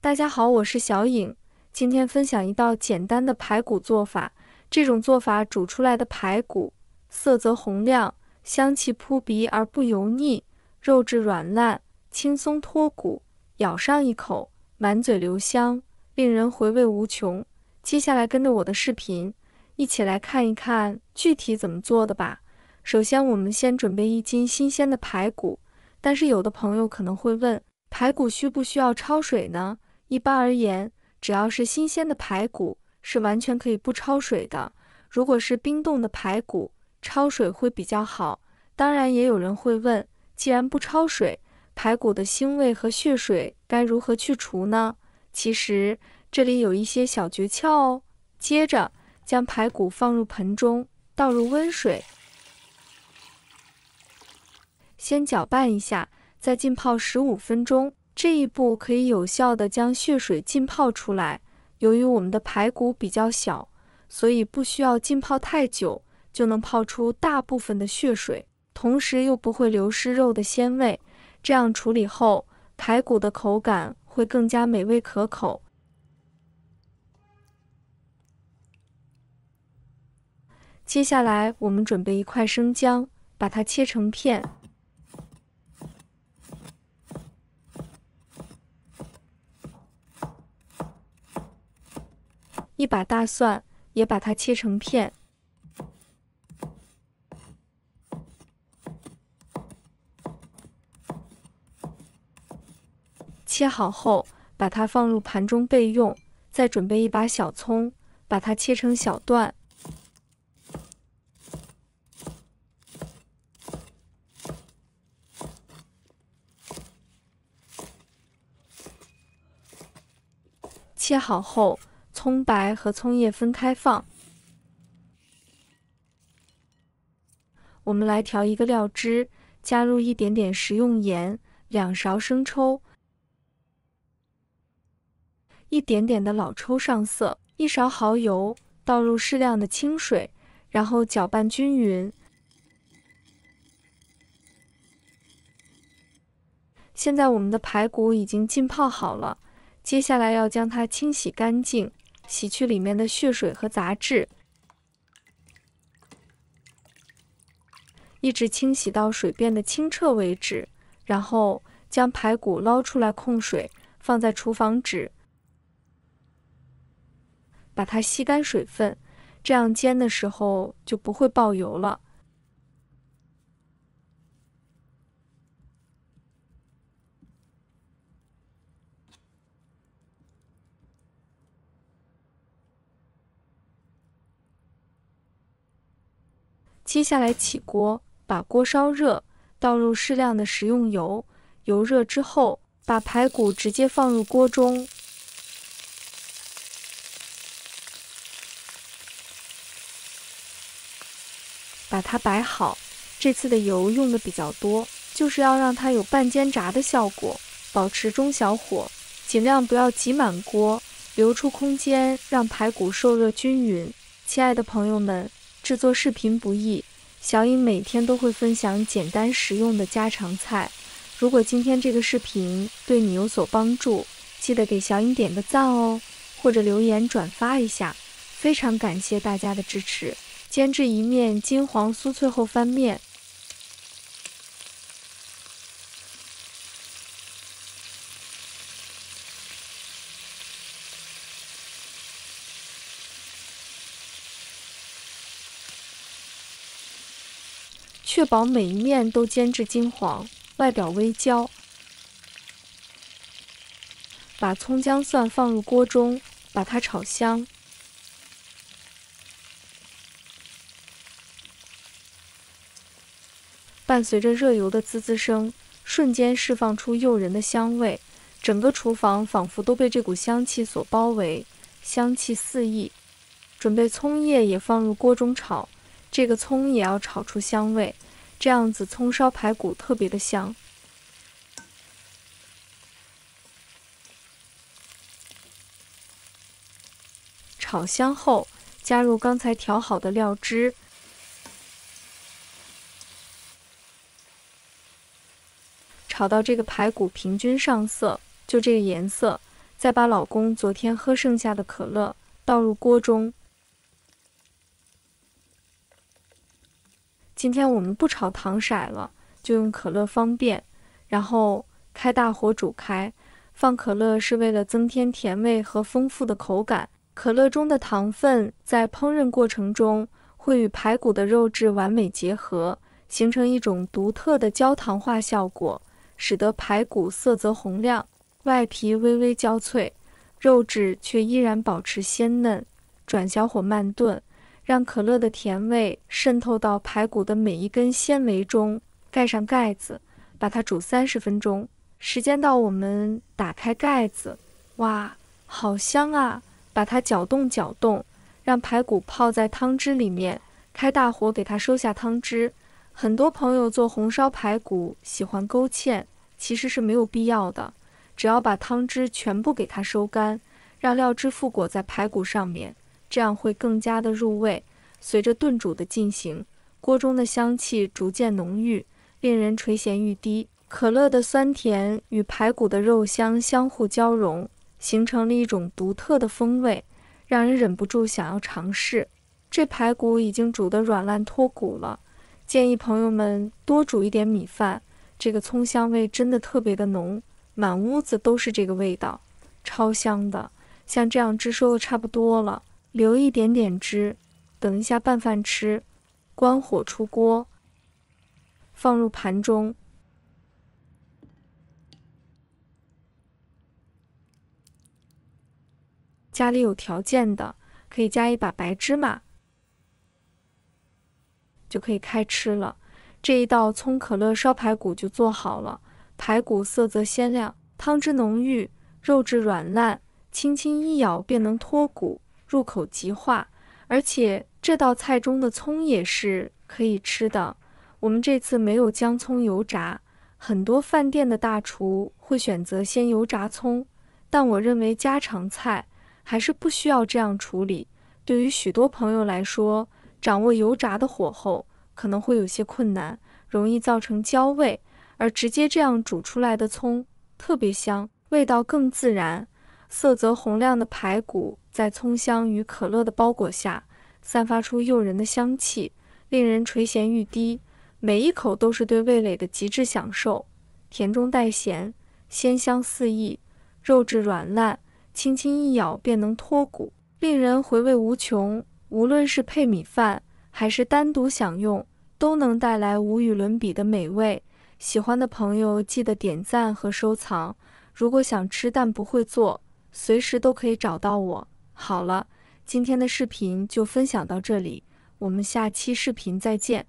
大家好，我是小颖，今天分享一道简单的排骨做法。这种做法煮出来的排骨色泽红亮，香气扑鼻而不油腻，肉质软烂，轻松脱骨，咬上一口，满嘴留香，令人回味无穷。接下来跟着我的视频，一起来看一看具体怎么做的吧。首先，我们先准备1斤新鲜的排骨，但是有的朋友可能会问，排骨需不需要焯水呢？一般而言，只要是新鲜的排骨，是完全可以不焯水的。如果是冰冻的排骨，焯水会比较好。当然，也有人会问，既然不焯水，排骨的腥味和血水该如何去除呢？其实，这里有一些小诀窍哦。接着，将排骨放入盆中，倒入温水，先搅拌一下，再浸泡15分钟。这一步可以有效地将血水浸泡出来。由于我们的排骨比较小，所以不需要浸泡太久，就能泡出大部分的血水，同时又不会流失肉的鲜味。这样处理后，排骨的口感会更加美味可口。接下来，我们准备1块生姜，把它切成片。1把大蒜，也把它切成片。切好后，把它放入盘中备用。再准备1把小葱，把它切成小段。切好后，葱白和葱叶分开放。我们来调一个料汁，加入一点点食用盐，2勺生抽，1点点的老抽上色，1勺蚝油，倒入适量的清水，然后搅拌均匀。现在我们的排骨已经浸泡好了，接下来要将它清洗干净，洗去里面的血水和杂质，一直清洗到水变得清澈为止。然后将排骨捞出来控水，放在厨房纸，把它吸干水分，这样煎的时候就不会爆油了。接下来起锅，把锅烧热，倒入适量的食用油。油热之后，把排骨直接放入锅中，把它摆好。这次的油用的比较多，就是要让它有半煎炸的效果，保持中小火，尽量不要挤满锅，留出空间，让排骨受热均匀。亲爱的朋友们，制作视频不易，小颖每天都会分享简单实用的家常菜。如果今天这个视频对你有所帮助，记得给小颖点个赞哦，或者留言转发一下，非常感谢大家的支持。煎至一面金黄酥脆后翻面。确保每一面都煎至金黄，外表微焦。把葱姜蒜放入锅中，把它炒香。伴随着热油的滋滋声，瞬间释放出诱人的香味，整个厨房仿佛都被这股香气所包围，香气四溢。准备葱叶也放入锅中炒，这个葱也要炒出香味，这样子葱烧排骨特别的香。炒香后，加入刚才调好的料汁，炒到这个排骨平均上色，就这个颜色，再把老公昨天喝剩下的可乐倒入锅中。今天我们不炒糖色了，就用可乐方便，然后开大火煮开。放可乐是为了增添甜味和丰富的口感。可乐中的糖分在烹饪过程中会与排骨的肉质完美结合，形成一种独特的焦糖化效果，使得排骨色泽红亮，外皮微微焦脆，肉质却依然保持鲜嫩。转小火慢炖，让可乐的甜味渗透到排骨的每一根纤维中，盖上盖子，把它煮30分钟。时间到，我们打开盖子，哇，好香啊！把它搅动搅动，让排骨泡在汤汁里面，开大火给它收下汤汁。很多朋友做红烧排骨喜欢勾芡，其实是没有必要的，只要把汤汁全部给它收干，让料汁附裹在排骨上面，这样会更加的入味。随着炖煮的进行，锅中的香气逐渐浓郁，令人垂涎欲滴。可乐的酸甜与排骨的肉香相互交融，形成了一种独特的风味，让人忍不住想要尝试。这排骨已经煮得软烂脱骨了，建议朋友们多煮一点米饭，这个葱香味真的特别的浓，满屋子都是这个味道，超香的。像这样汁收的差不多了，留一点点汁，等一下拌饭吃。关火出锅，放入盘中。家里有条件的，可以加一把白芝麻，就可以开吃了。这一道葱可乐烧排骨就做好了。排骨色泽鲜亮，汤汁浓郁，肉质软烂，轻轻一咬便能脱骨，入口即化。而且这道菜中的葱也是可以吃的。我们这次没有将葱油炸，很多饭店的大厨会选择先油炸葱，但我认为家常菜还是不需要这样处理。对于许多朋友来说，掌握油炸的火候可能会有些困难，容易造成焦味，而直接这样煮出来的葱特别香，味道更自然。色泽红亮的排骨在葱香与可乐的包裹下，散发出诱人的香气，令人垂涎欲滴。每一口都是对味蕾的极致享受，甜中带咸，鲜香四溢，肉质软烂，轻轻一咬便能脱骨，令人回味无穷。无论是配米饭还是单独享用，都能带来无与伦比的美味。喜欢的朋友记得点赞和收藏。如果想吃但不会做，随时都可以找到我。好了，今天的视频就分享到这里，我们下期视频再见。